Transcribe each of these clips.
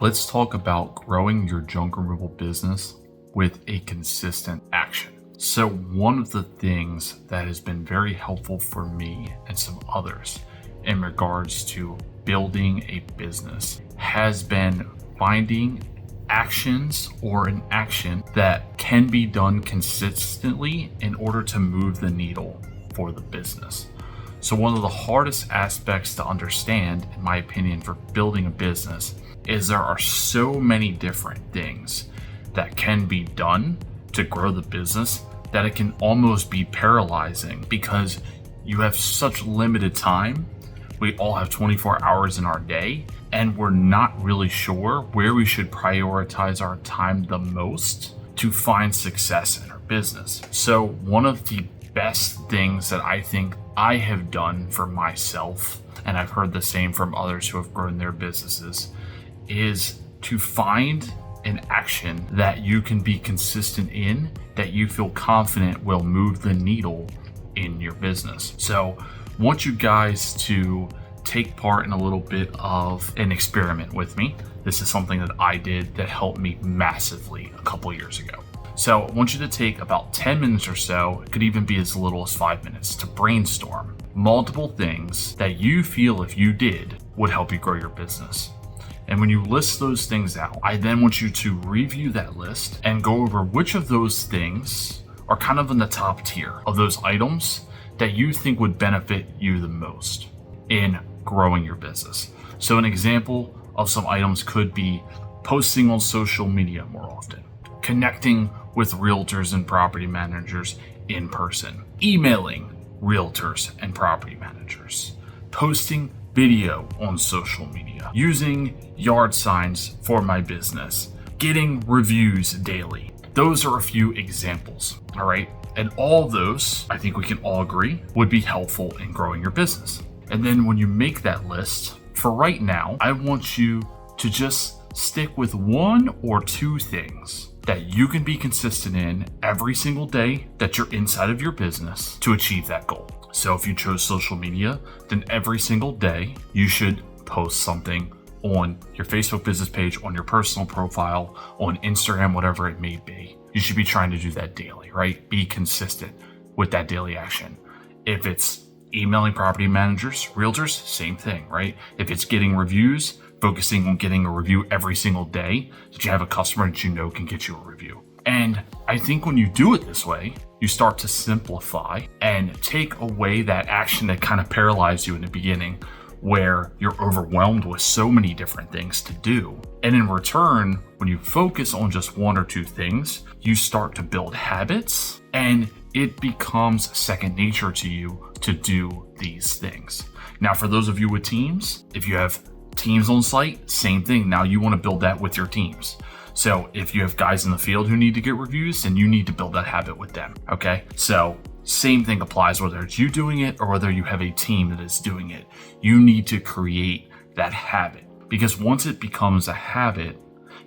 Let's talk about growing your junk removal business with a consistent action. So, one of the things that has been very helpful for me and some others in regards to building a business has been finding actions or an action that can be done consistently in order to move the needle for the business. So, one of the hardest aspects to understand, in my opinion, for building a business is there are so many different things that can be done to grow the business that it can almost be paralyzing because you have such limited time. We all have 24 hours in our day, and we're not really sure where we should prioritize our time the most to find success in our business. So one of the best things that I think I have done for myself, and I've heard the same from others who have grown their businesses, is to find an action that you can be consistent in, that you feel confident will move the needle in your business. So I want you guys to take part in a little bit of an experiment with me. This is something that I did that helped me massively a couple years ago. So I want you to take about 10 minutes or so, it could even be as little as 5 minutes, to brainstorm multiple things that you feel if you did would help you grow your business. And when you list those things out, I then want you to review that list and go over which of those things are kind of in the top tier of those items that you think would benefit you the most in growing your business. So an example of some items could be posting on social media more often, connecting with realtors and property managers in person, emailing realtors and property managers, posting video on social media, using yard signs for my business, getting reviews daily. Those are a few examples, all right? And all those, I think we can all agree, would be helpful in growing your business. And then when you make that list, for right now, I want you to just stick with one or two things that you can be consistent in every single day that you're inside of your business to achieve that goal. So if you chose social media, then every single day you should post something on your Facebook business page, on your personal profile, on Instagram, whatever it may be. You should be trying to do that daily, right? Be consistent with that daily action. If it's emailing property managers, realtors, same thing, right? If it's getting reviews, focusing on getting a review every single day that you have a customer that you know can get you a review. And I think when you do it this way, you start to simplify and take away that action that kind of paralyzed you in the beginning, where you're overwhelmed with so many different things to do. And in return, when you focus on just one or two things, you start to build habits and it becomes second nature to you to do these things. Now, for those of you with teams, if you have teams on site, same thing. Now you want to build that with your teams. So if you have guys in the field who need to get reviews, then you need to build that habit with them, okay? So same thing applies whether it's you doing it or whether you have a team that is doing it. You need to create that habit, because once it becomes a habit,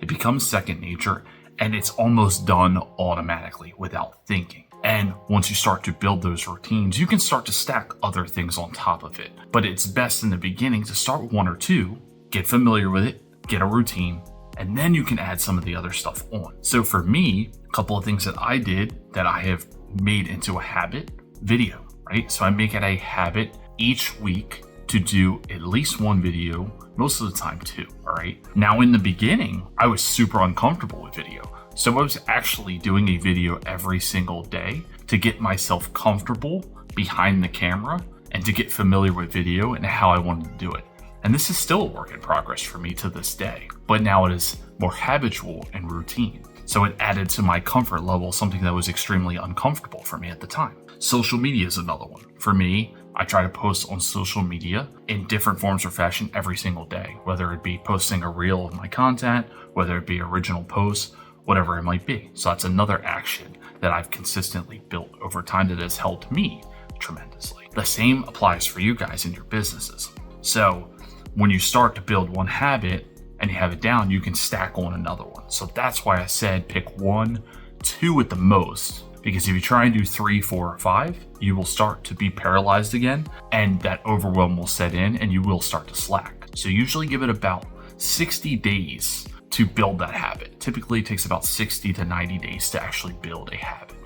it becomes second nature and it's almost done automatically without thinking. And once you start to build those routines, you can start to stack other things on top of it. But it's best in the beginning to start with one or two, get familiar with it, get a routine, and then you can add some of the other stuff on. So for me, a couple of things that I did that I have made into a habit: video, right? So I make it a habit each week to do at least one video, most of the time two, all right? Now in the beginning, I was super uncomfortable with video. So I was actually doing a video every single day to get myself comfortable behind the camera and to get familiar with video and how I wanted to do it. And this is still a work in progress for me to this day, but now it is more habitual and routine. So it added to my comfort level something that was extremely uncomfortable for me at the time. Social media is another one. For me, I try to post on social media in different forms or fashion every single day, whether it be posting a reel of my content, whether it be original posts, whatever it might be. So that's another action that I've consistently built over time that has helped me tremendously. The same applies for you guys in your businesses. So when you start to build one habit and you have it down, you can stack on another one. So that's why I said pick one, two at the most, because if you try and do 3, 4, or 5, you will start to be paralyzed again and that overwhelm will set in and you will start to slack. So usually give it about 60 days to build that habit. Typically, it takes about 60 to 90 days to actually build a habit,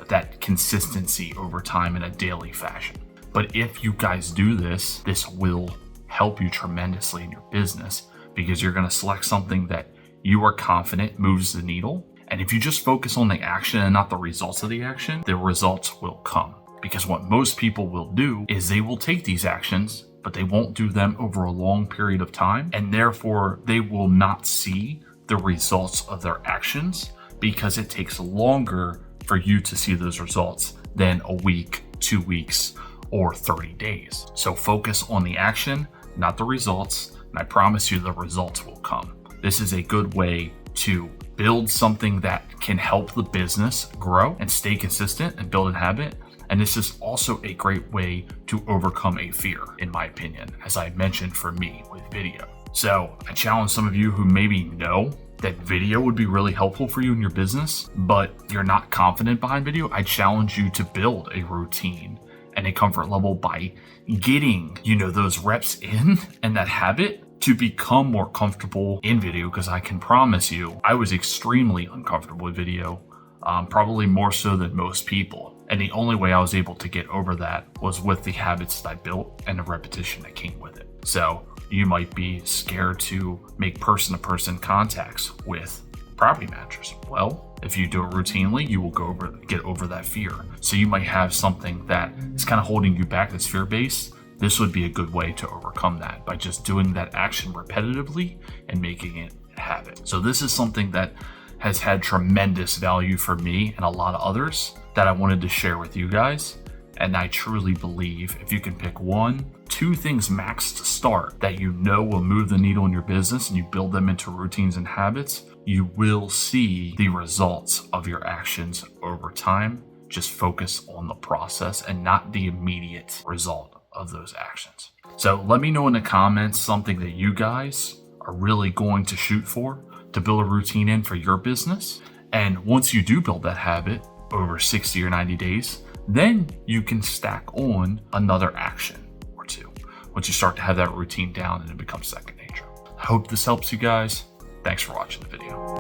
that consistency over time in a daily fashion. But if you guys do this, this will help you tremendously in your business because you're going to select something that you are confident moves the needle. And if you just focus on the action and not the results of the action, the results will come. Because what most people will do is they will take these actions, but they won't do them over a long period of time. And therefore, they will not see the results of their actions because it takes longer for you to see those results than a week, 2 weeks, or 30 days. So focus on the action, not the results. And I promise you the results will come. This is a good way to build something that can help the business grow and stay consistent and build a habit. And this is also a great way to overcome a fear, in my opinion, as I mentioned for me with video. So I challenge some of you who maybe know that video would be really helpful for you in your business, but you're not confident behind video. I challenge you to build a routine and a comfort level by getting, those reps in and that habit to become more comfortable in video. Because I can promise you, I was extremely uncomfortable with video, probably more so than most people. And the only way I was able to get over that was with the habits that I built and the repetition that came with it. So you might be scared to make person-to-person contacts with property managers. Well, if you do it routinely, you will get over that fear. So you might have something that is kind of holding you back that's fear-based. This would be a good way to overcome that by just doing that action repetitively and making it a habit. So this is something that has had tremendous value for me and a lot of others that I wanted to share with you guys. And I truly believe if you can pick 1-2 things max to start that will move the needle in your business and you build them into routines and habits, you will see the results of your actions over time. Just focus on the process and not the immediate result of those actions. So let me know in the comments something that you guys are really going to shoot for to build a routine in for your business. And once you do build that habit over 60 or 90 days, then you can stack on another action or 2 once you start to have that routine down and it becomes second nature. I hope this helps you guys. Thanks for watching the video.